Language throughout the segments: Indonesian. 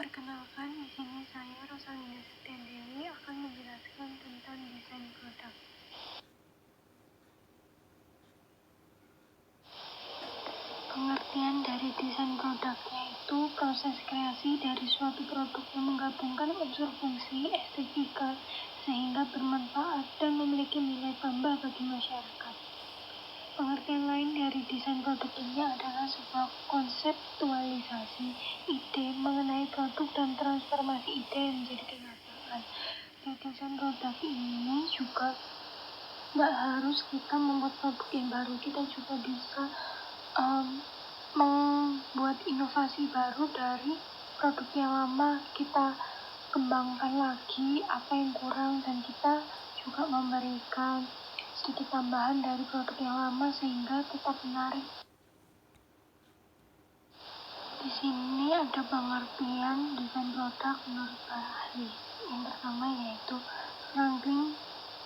Perkenalkan, di sini saya Rosalinda Setiadewi akan menjelaskan tentang desain produk. Pengertian dari desain produk yaitu proses kreasi dari suatu produk yang menggabungkan unsur fungsi, estetika, sehingga bermanfaat dan memiliki nilai tambah bagi masyarakat. Pengertian lain dari desain produk ini adalah sebuah konseptualisasi ide mengenai produk dan transformasi ide menjadi kenyataan. Di desain produk ini juga nggak harus kita membuat produk yang baru, kita juga bisa membuat inovasi baru dari produk yang lama, kita kembangkan lagi apa yang kurang dan kita juga memberikan sedikit tambahan dari produk yang lama sehingga tetap menarik. Di sini ada pengertian desain produk menurut para ahli. Yang pertama yaitu Franklin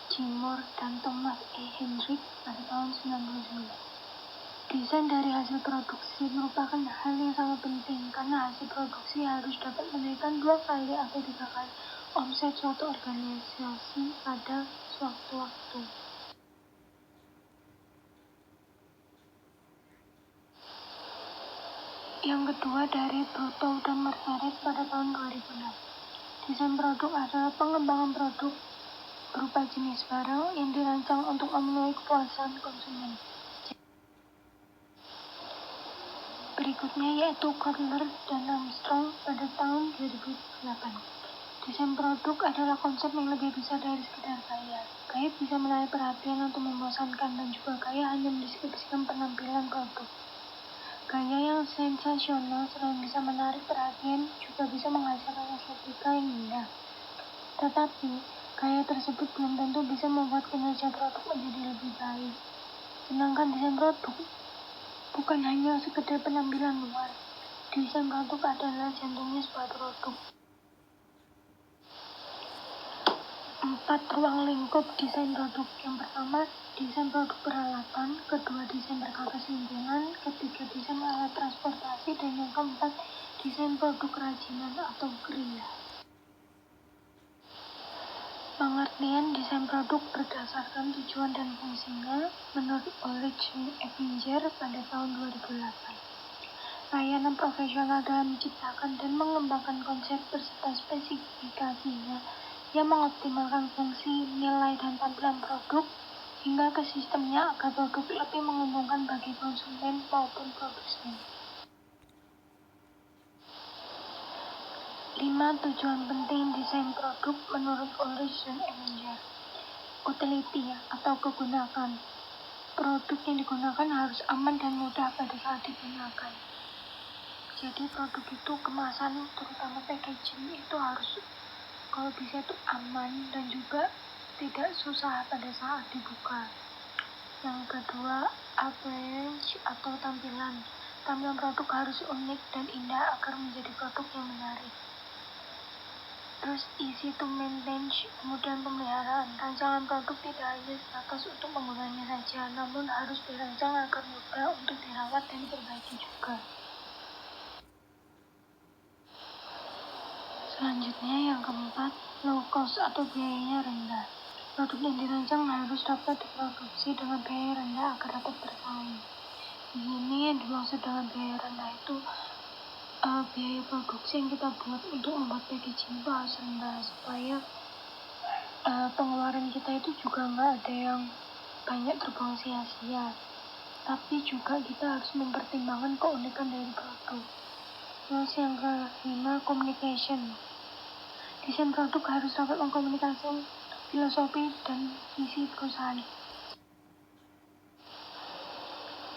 G. Moore dan Thomas E. Hendrick pada tahun 1999. Desain dari hasil produksi merupakan hal yang sangat penting karena hasil produksi harus dapat menaikkan 2 kali atau 3 kali omset suatu organisasi pada suatu waktu. Yang kedua dari Bruto dan Margaret pada tahun 2006. Desain produk adalah pengembangan produk berupa jenis barang yang dirancang untuk memenuhi kepuasan konsumen. Berikutnya yaitu Kotler dan Armstrong pada tahun 2008. Desain produk adalah konsep yang lebih besar dari sekedar gaya. Gaya bisa menarik perhatian untuk membosankan dan juga gaya hanya mendeskripsikan penampilan produk. Gaya yang sensasional selain bisa menarik perhatian juga bisa menghasilkan estetika yang indah. Tetapi, gaya tersebut belum tentu bisa membuat kinerja produk menjadi lebih baik. Sedangkan desain produk bukan hanya sekedar penampilan luar. Desain produk adalah jantungnya sebuah produk. 4 ruang lingkup desain produk. Yang pertama, desain produk peralatan, kedua desain berbasis lingkungan, ketiga desain alat transportasi, dan yang keempat desain produk kerajinan atau kriya. Pengertian desain produk berdasarkan tujuan dan fungsinya menurut Ulrich Ebinger pada tahun 2008. Layanan profesional dalam menciptakan dan mengembangkan konsep beserta spesifikasinya yang mengoptimalkan fungsi, nilai, dan tampilan produk hingga ke sistemnya agar produk lebih menguntungkan bagi konsumen maupun produsen. 5 tujuan penting desain produk menurut Ulrich dan Ebinger. Utility atau kegunaan. Produk yang digunakan harus aman dan mudah pada saat digunakan. Jadi produk itu kemasan, terutama packaging itu harus kalau bisa itu aman dan juga tidak susah pada saat dibuka. Yang kedua, appearance atau tampilan. Tampilan produk harus unik dan indah agar menjadi produk yang menarik. Terus easy to maintain, kemudian pemeliharaan. Rancangan produk tidak hanya sebatas untuk penggunanya saja, namun harus dirancang agar mudah untuk dirawat dan diperbaiki juga. Selanjutnya yang keempat, low cost atau biayanya rendah. Produk yang dirancang harus dapat diproduksi dengan biaya rendah agar dapat bersaing. Di sini yang dimaksud dengan biaya rendah itu biaya produksi yang kita buat untuk membuat packaging itu harus rendah supaya pengeluaran kita itu juga nggak ada yang banyak terbuang sia-sia. Tapi juga kita harus mempertimbangkan keunikan dari produk. Terus yang kelima, communication. Desain produk harus dapat mengkomunikasikan filosofi dan visi perusahaan.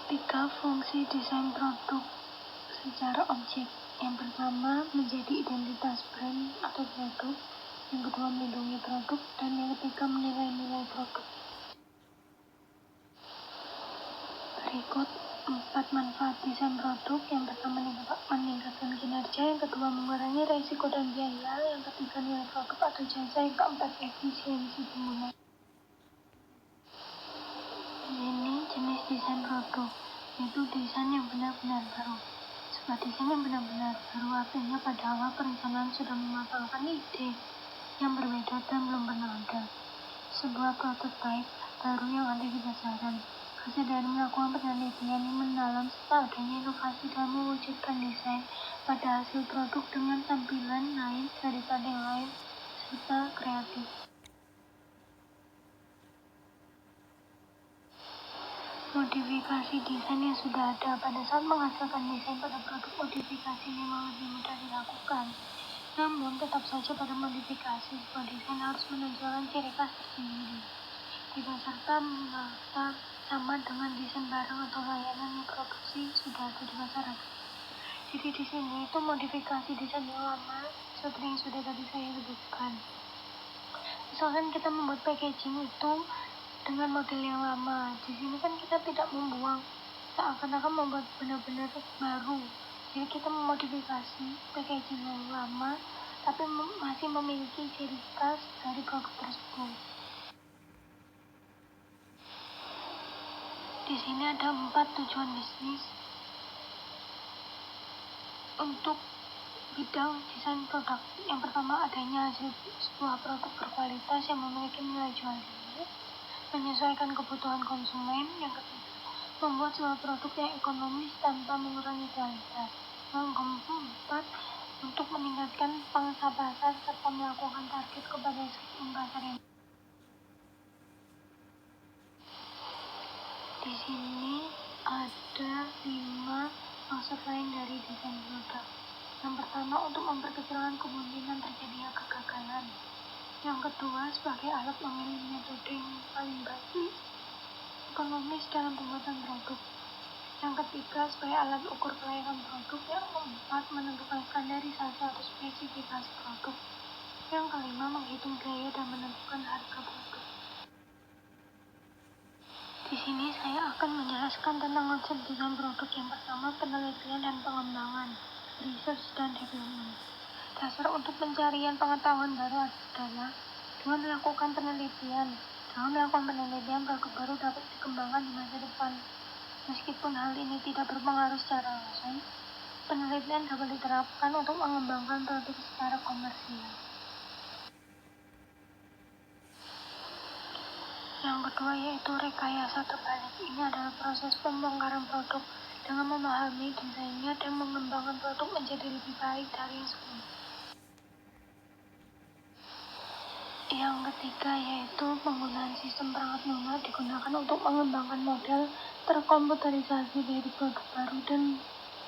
3 fungsi desain produk secara objek. Yang pertama, menjadi identitas brand atau produk. Yang kedua, melindungi produk. Dan yang ketiga, menilai nilai produk. Berikut 4 manfaat desain produk. Yang pertama, meningkatkan kinerja. Yang kedua, mengurangi risiko dan biaya. Yang ketiga, nilai produk atau jasa. Yang keempat, efisiensi pengguna. Ini jenis desain produk, yaitu desain yang benar-benar baru. Nah, desain yang benar-benar baru artinya pada awal perencanaan sudah mematangkan ide yang berbeda dan belum pernah ada. Sebuah prototipe baru yang ada di pasaran. Hasil dari melakukan penelitian yang mendalam serta adanya inovasi dalam mewujudkan desain pada hasil produk dengan tampilan lain daripada yang lain serta kreatif. Modifikasi desain yang sudah ada. Pada saat menghasilkan desain pada produk, modifikasi memang lebih mudah dilakukan. Namun, tetap saja pada modifikasi, sebuah desain harus menunjukkan ciri khas tersendiri. Tidak serta merta sama dengan desain barang atau layanan yang produksi sudah ada di pasaran. Jadi di sini itu modifikasi desain yang lama seperti yang sudah tadi saya sebutkan. Misalkan kita membuat packaging itu dengan model yang lama, di sini kan kita tidak membuang, seakan-akan membuat benar-benar baru. Jadi kita memodifikasi packaging yang lama tapi masih memiliki ciri khas dari produk tersebut. Di sini ada 4 tujuan bisnis untuk bidang desain produk. Yang pertama, adanya hasil sebuah produk berkualitas yang memiliki nilai jual tinggi, menyesuaikan kebutuhan konsumen. Yang ketiga, membuat sebuah produk yang ekonomis tanpa mengurangi kualitas. Yang keempat, untuk meningkatkan pangsa pasar serta melakukan target kepada segmen pasar yang di sini ada 5 maksud lain dari desain produk. Yang pertama, untuk memperkecilkan kemungkinan terjadinya kegagalan. Yang kedua, sebagai alat memilih metode yang paling baik ekonomis dalam pembuatan produk. Yang ketiga, sebagai alat ukur kelayakan produk. Yang keempat, menentukan standarisasi atau spesifikasi produk. Yang kelima, menghitung biaya dan menentukan harga produk. Di sini saya akan menjelaskan tentang konsep desain produk. Yang pertama, penelitian dan pengembangan, research dan development. Dasar untuk pencarian pengetahuan baru adalah dengan melakukan penelitian. Dengan melakukan penelitian, produk baru dapat dikembangkan di masa depan. Meskipun hal ini tidak berpengaruh secara langsung, penelitian dapat diterapkan untuk mengembangkan produk secara komersial. Yang kedua yaitu rekayasa terbalik. Ini adalah proses pembongkaran produk dengan memahami desainnya dan mengembangkan produk menjadi lebih baik dari yang sebelumnya. Yang ketiga yaitu penggunaan sistem perangkat lunak digunakan untuk mengembangkan model terkomputerisasi dari produk baru dan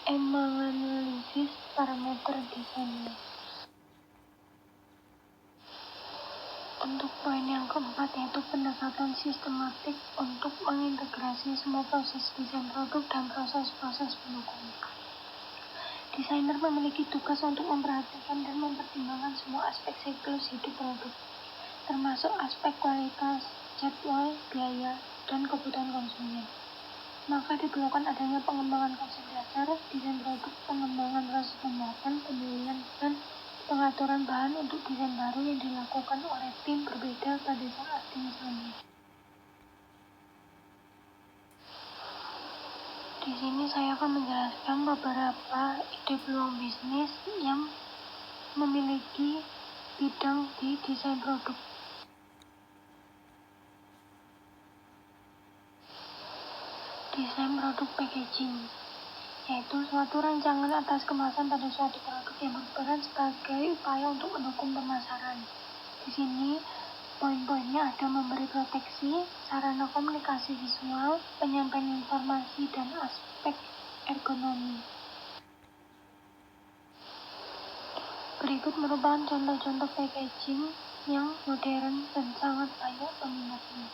menganalisis parameter desainnya. Untuk poin yang keempat yaitu pendekatan sistematik untuk mengintegrasi semua proses desain produk dan proses-proses pendukungnya. Desainer memiliki tugas untuk memperhatikan dan mempertimbangkan semua aspek siklus hidup produk, termasuk aspek kualitas, jadwal, biaya, dan kebutuhan konsumen. Maka diperlukan adanya pengembangan konsep dasar, desain produk, pengembangan proses pembuatan, pemilihan, dan pengaturan bahan untuk desain baru yang dilakukan oleh tim berbeda pada saat yang sama. Di sini saya akan menjelaskan beberapa ide peluang bisnis yang memiliki bidang di desain produk. Desain produk packaging yaitu suatu rancangan atas kemasan pada suatu produk yang berperan sebagai upaya untuk mendukung pemasaran. Di sini poin-poinnya ada memberi proteksi, sarana komunikasi visual, penyampaian informasi, dan aspek ergonomi. Berikut merupakan contoh-contoh packaging yang modern dan sangat banyak peminatnya.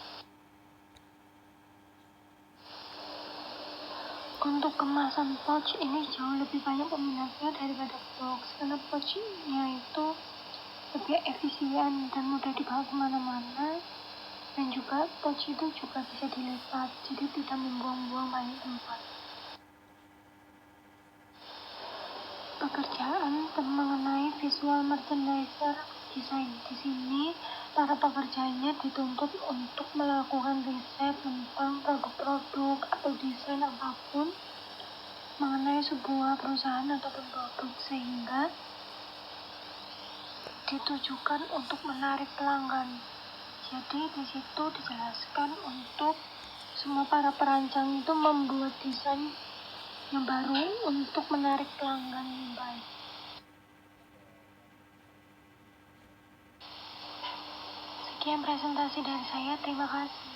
Untuk kemasan pouch ini jauh lebih banyak peminatnya daripada box, karena pouchnya itu lebih efisien dan mudah dibawa kemana-mana, dan juga pouch itu juga bisa dilipat, jadi tidak membuang-buang banyak tempat. Pekerjaan mengenai visual merchandiser design. Di sini para pekerjanya dituntut untuk melakukan riset tentang produk-produk atau desain apapun mengenai sebuah perusahaan ataupun produk sehingga ditujukan untuk menarik pelanggan. Jadi di situ dijelaskan untuk semua para perancang itu membuat desain yang baru untuk menarik pelanggan yang baik. Sekian presentasi dari saya, terima kasih.